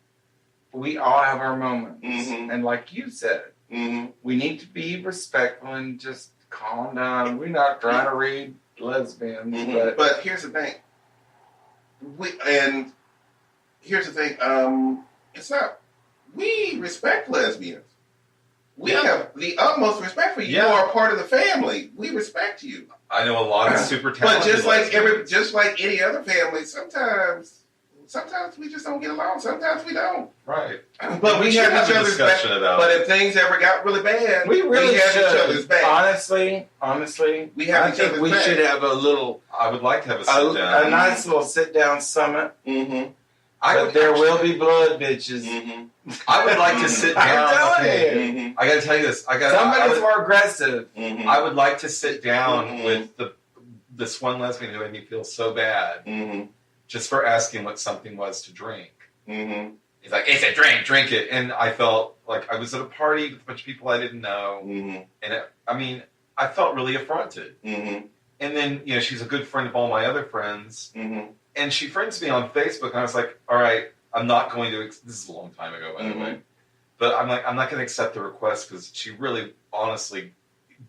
we all have our moments, Mhm. and like you said, Mm-hmm. we need to be respectful and just calm down. We're not trying to read lesbians, Mm-hmm. But here's the thing. Here's the thing. It's not. We respect lesbians. We have the utmost respect for you. Yeah. You are part of the family. We respect you. I know a lot of super But talented just like any other family, sometimes we just don't get along. Sometimes we don't. right. But we should have each a other's back. discussion about But if things ever got really bad, we really have should. each other's back. Honestly, We have I each think other's we back. should have a little, I would like to have a a, sit down. a nice little sit-down summit. Mm-hmm. But there will be blood, bitches. Mm-hmm. I would like to sit I'm down. telling Okay. you. Mm-hmm. I got to tell you this. Somebody's more aggressive. Mm-hmm. I would like to sit down Mhm. with this one lesbian who made me feel so bad Mm-hmm. just for asking what something was to drink. Mm-hmm. He's like, "It's a drink, drink it." And I felt like I was at a party with a bunch of people I didn't know, Mm-hmm. and I felt really affronted. Mm-hmm. And then she's a good friend of all my other friends, Mm-hmm. and she friends me on Facebook, and I was like, "All right, I'm not going to." This is a long time ago, by the way, but I'm like, I'm not going to accept the request because she really, honestly,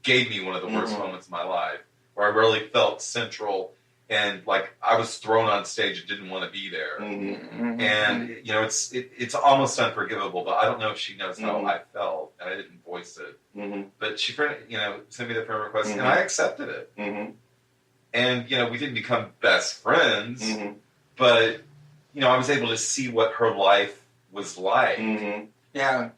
gave me one of the worst Mhm. moments of my life, where I really felt central and like I was thrown on stage and didn't want to be there. Mm-hmm. And it's almost unforgivable, but I don't know if she knows how Mhm. I felt, and I didn't voice it. Mm-hmm. But she sent me the friend request, Mhm. and I accepted it. Mm-hmm. And we didn't become best friends, Mm-hmm. but I was able to see what her life was like. Mm-hmm. Yeah.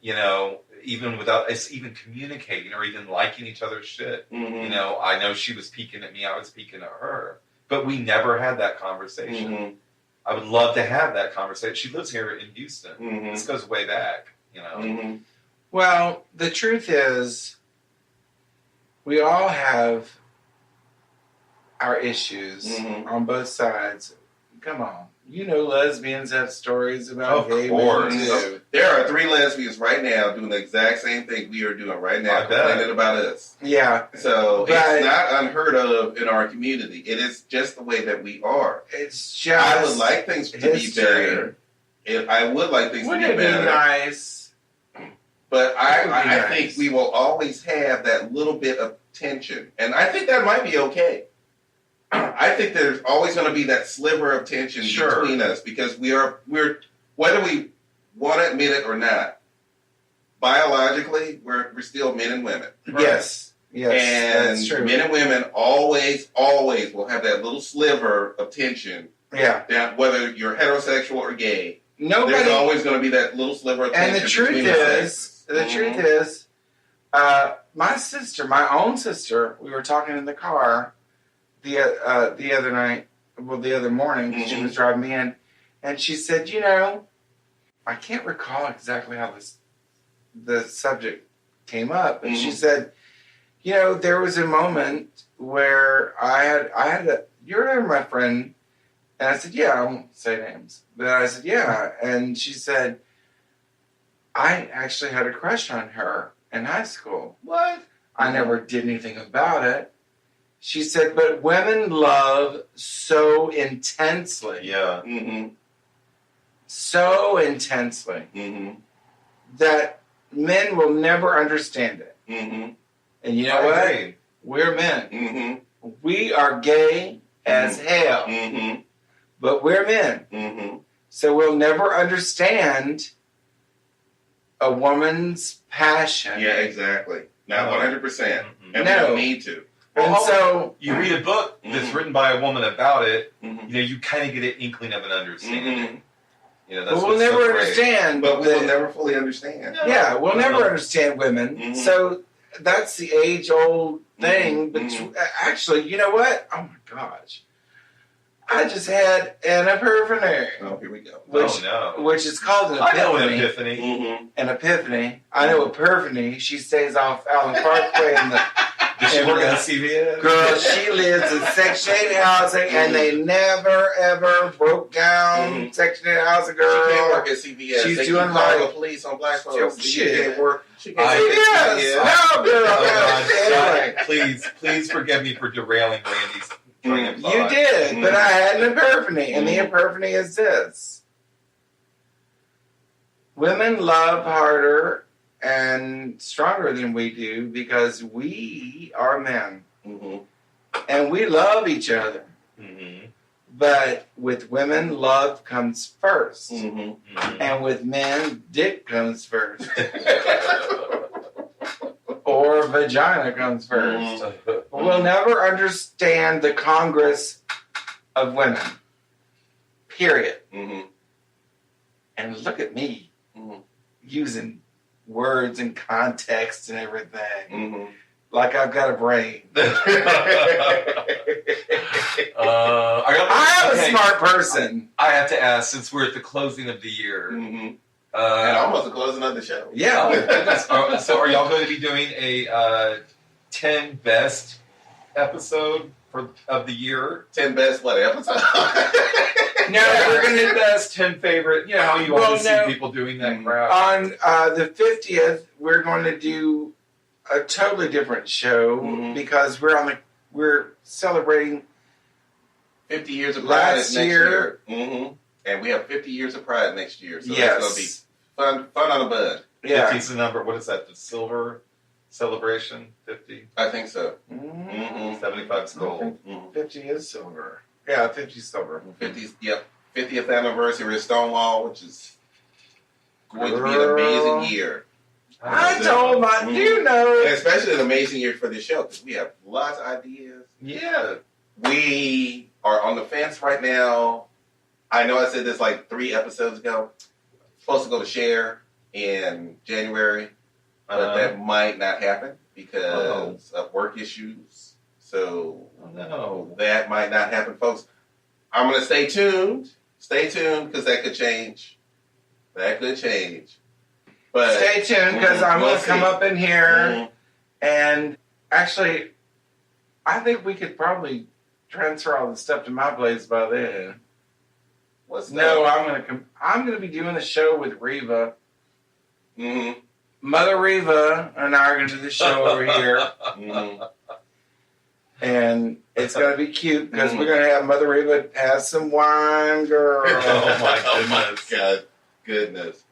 Even without us even communicating or even liking each other's shit. Mm-hmm. I know she was peeking at me, I was peeking at her, but we never had that conversation. Mm-hmm. I would love to have that conversation. She lives here in Houston. Mm-hmm. This goes way back. Mm-hmm. Well, the truth is, we all have our issues Mhm. on both sides. Come on. Lesbians have stories about Of gay course. men too. There are 3 lesbians right now doing the exact same thing we are doing right now, I bet. complaining about us. Yeah, So But- it's not unheard of in our community. It is just the way that we are. it's just. I would like things to be history. better. I would like things Wouldn't to it be be better. nice? But It would be I nice. think we will always have that little bit of tension. And I think that might be okay. I think there's always going to be that sliver of tension Sure. between us because we're whether we want to admit it or not, biologically we're still men and women. Yes, And that's true. men and women always will have that little sliver of tension. Yeah, That whether you're heterosexual or gay, there's nobody. always going to be that little sliver of tension. And the truth between is, the sexes. truth is, my sister, my own sister, we were talking in the car the other night, the other morning, 'cause she Mhm. was driving me in, and she said, I can't recall exactly how the subject came up, but she Mhm. said, there was a moment where I had you remember my friend, and I said, yeah, I won't say names, but I said, yeah, and she said, I actually had a crush on her in high school. What? I never did anything about it. She said, but women love so intensely, Yeah. Mm-hmm. so intensely, Mm-hmm. that men will never understand it. Mm-hmm. And you know I what? agree. We're men. Mm-hmm. We are gay as hell, Mm-hmm. but we're men. Mm-hmm. So we'll never understand a woman's passion. Yeah, exactly. Not 100%. Mhm. And No. we don't need to. And Well, so, You read a book that's Mhm. written by a woman about it, Mm-hmm. you kind of get an inkling of an understanding. That's but we'll what's never so great. understand. But we that- will never fully understand. Yeah, we'll No. never understand women. Mhm. So that's the age-old thing. But actually, you know what? Oh my gosh, I just had an epiphany, Oh, here we go. which is called an I know an epiphany. epiphany. An epiphany. I know epiphany. She stays off Allen Parkway in the. Does she And, work at CVS? Girl, she lives in Section 8 housing, and they never ever broke down Section 8 housing, She can't girl. work at CVS. She's they doing keep calling like- the police on black Oh, folks. She shit. can't work. She can't I- work at Yes. CVS. No, girl. Oh, God. Anyway. Please forgive me for derailing Randy's train of You thought. did, but I had an epiphany, and the epiphany is this. Women love harder and stronger than we do because we are men. Mhm. And we love each other. Mhm. But with women, love comes first. Mhm. Mhm. And with men, dick comes first. Or vagina comes first. We'll never understand the Congress of women. Period. Mhm. And look at me Mhm. using words and context and everything. Mhm. Like I've got a brain. I am a smart person. I have to ask, since we're at the closing of the year, Mhm. And almost the closing of the show. Yeah. so are y'all going to be doing a 10 best episode of the year? 10 best what episode? No, we're going to best 10 favorite. You know how you always Well, no. see people doing that crap. on the 50th, we're going to do a totally different show Mhm. because we're celebrating 50 years of Pride Last is next year. year. Mm-hmm. And we have 50 years of Pride next year. So yes. it's going to be fun on the bud. Yeah. 50's the number. What is that? The silver celebration? 50? I think so. Mhm. Mm-hmm. 75's gold. 50 is silver. Yeah, 50 is silver. 50th anniversary of Stonewall, which is going to be an amazing year. I told my, Mhm. you know. And especially an amazing year for this show because we have lots of ideas. Yeah. We are on the fence right now. I know I said this like 3 episodes ago. Supposed to go to Share in January, but that might not happen because of work issues. So no. that might not happen, folks. I'm going to stay tuned. Stay tuned because that could change. That could change. But Stay tuned because I'm we'll going to come see. up in here Mhm. and actually, I think we could probably transfer all the stuff to my place by then. What's No, that? I'm going to be doing the show with Reva. Mhm. Mother Reva and I are going to do the show over here. Mhm. And it's going to be cute because Mhm. we're going to have Mother Reva have some wine, girl. Oh, my goodness. God, goodness.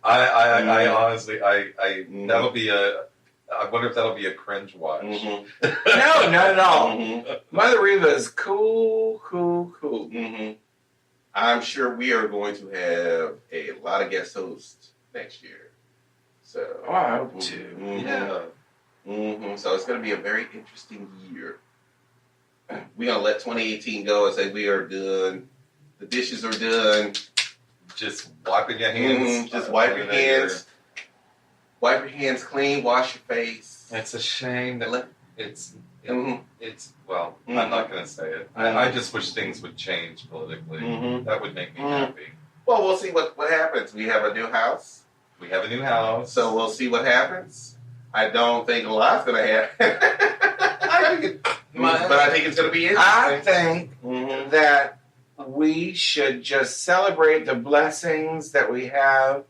I honestly, Mhm. that'll be I wonder if that'll be a cringe watch. Mhm. No, not at all. Mhm. Mother Reva is cool. Mhm. I'm sure we are going to have a lot of guest hosts next year. So, Oh, I hope to. Mhm. Yeah. So it's going to be a very interesting year. We're going to let 2018 go and say we are done. The dishes are done. Just wiping your hands. Just wipe your hands. Wipe your hands clean. Wash your face. It's a shame that it's Mhm. well, Mhm. I'm not going to say it. I just wish things would change politically. Mhm. That would make me Mhm. happy. Well, we'll see what happens. We have a new house, We have a new house. so we'll see what happens. I don't think a lot's going to happen. I think it But I think it's going to be I interesting. think Mhm. that we should just celebrate the blessings that we have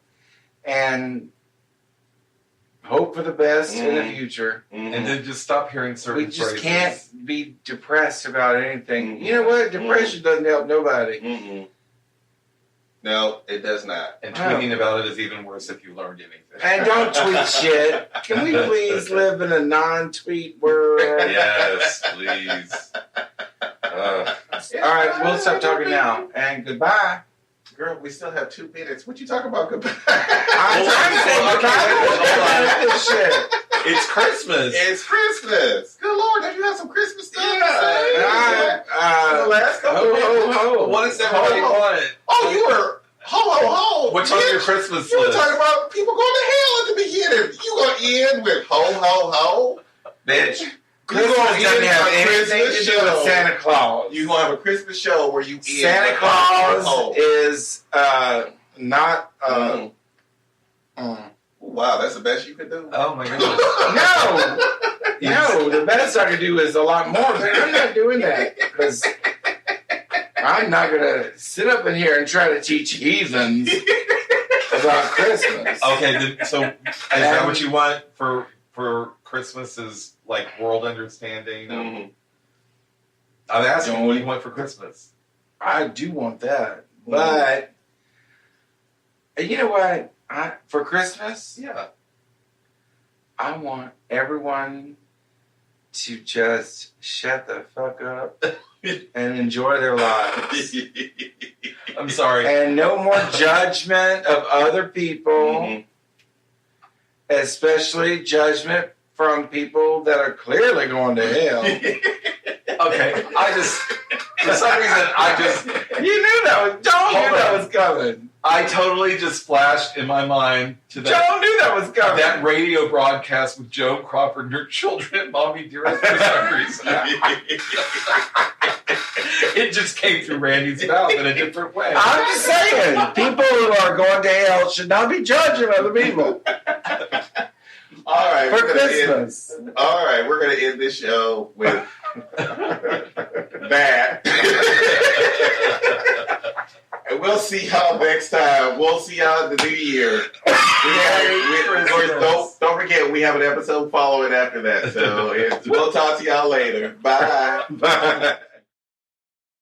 and hope for the best in the Mhm. future. and then just stop hearing certain We just phrases. can't be depressed about anything. Mhm. You know what? Depression doesn't help nobody. Mm-mm. No, it does not. And tweeting about it is even worse if you learned anything. And don't tweet shit. Can we please live in a non-tweet world? Yes, please. All right, we'll stop talking now. And goodbye. Girl, we still have 2 minutes. What you talking about? Goodbye. I'm trying to say goodbye. This shit. It's Christmas. It's Christmas. Good Lord, don't you have some Christmas stuff to Yeah. say? The last couple Ho, ho, ho. What is everybody Ho, ho. want? Oh, you were ho ho ho. What What's on your Christmas You were list? talking about people going to hell at the beginning. You gonna end with ho ho ho? Bitch. You Christmas gonna doesn't end have a anything to Christmas do show. with Santa Claus. You gonna have a Christmas show where you end Santa with Claus ho, ho, ho. is not. Wow, that's the best you could do. Oh my goodness. No, the best I could do is a lot more, but I'm not doing that because I'm not gonna sit up in here and try to teach heathens about Christmas. Okay, so is that what you want for Christmas? Is like world understanding? Mhm. I'm asking, what do you want for Christmas? I do want that, but you know what? For Christmas, Yeah. I want everyone to just shut the fuck up and enjoy their lives. I'm sorry. And no more judgment of other people, Mhm. especially judgment from people that are clearly going to hell. Okay, for some reason, You knew that was Joe Hold knew that on. was coming. I totally just flashed in my mind to that, Joe knew that was coming. that radio broadcast with Joan Crawford and her children at Mommy Dearest for some reason. It just came through Randy's mouth in a different way. I'm just saying, people who are going to hell should not be judging other people All right, for we're gonna end- Christmas. all right, we're gonna end this show with that. And we'll see y'all next time. We'll see y'all in the new year. Don't forget, we have an episode following after that. So we'll talk to y'all later. Bye. Bye.